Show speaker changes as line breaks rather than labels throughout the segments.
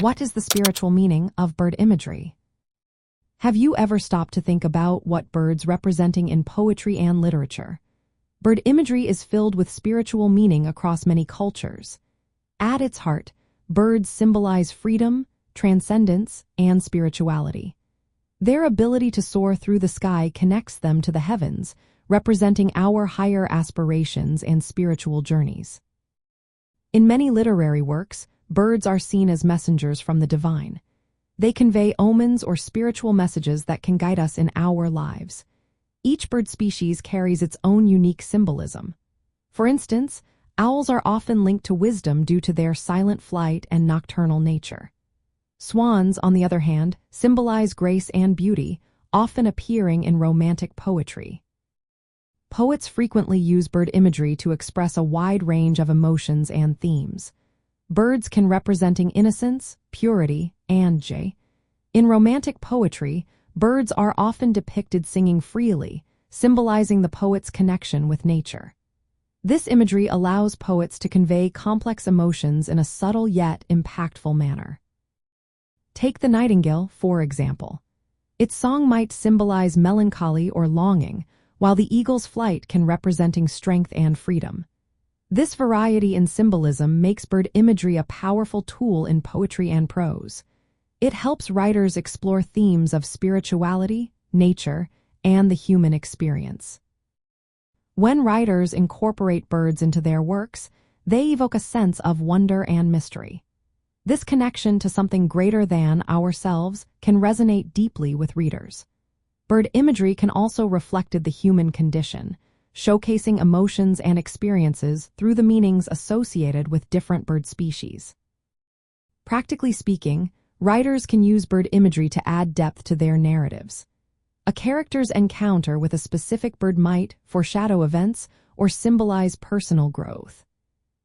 What is the spiritual meaning of bird imagery? Have you ever stopped to think about what birds representing in poetry and literature? Bird imagery is filled with spiritual meaning across many cultures. At its heart, birds symbolize freedom, transcendence, and spirituality. Their ability to soar through the sky connects them to the heavens, representing our higher aspirations and spiritual journeys. In many literary works, birds are seen as messengers from the divine. They convey omens or spiritual messages that can guide us in our lives. Each bird species carries its own unique symbolism. For instance, owls are often linked to wisdom due to their silent flight and nocturnal nature. Swans, on the other hand, symbolize grace and beauty, often appearing in romantic poetry. Poets frequently use bird imagery to express a wide range of emotions and themes. Birds can representing innocence, purity, and joy. In romantic poetry, birds are often depicted singing freely, symbolizing the poet's connection with nature. This imagery allows poets to convey complex emotions in a subtle yet impactful manner. Take the nightingale, for example. Its song might symbolize melancholy or longing, while the eagle's flight can representing strength and freedom. This variety in symbolism makes bird imagery a powerful tool in poetry and prose. It helps writers explore themes of spirituality, nature, and the human experience. When writers incorporate birds into their works, they evoke a sense of wonder and mystery. This connection to something greater than ourselves can resonate deeply with readers. Bird imagery can also reflect the human condition, showcasing emotions and experiences through the meanings associated with different bird species. Practically speaking, writers can use bird imagery to add depth to their narratives. A character's encounter with a specific bird might foreshadow events or symbolize personal growth.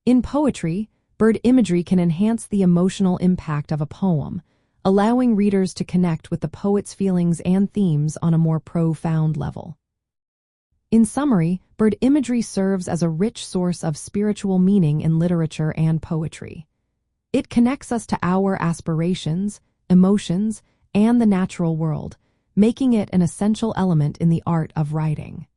In poetry, bird imagery can enhance the emotional impact of a poem, allowing readers to connect with the poet's feelings and themes on a more profound level. In summary, bird imagery serves as a rich source of spiritual meaning in literature and poetry. It connects us to our aspirations, emotions, and the natural world, making it an essential element in the art of writing.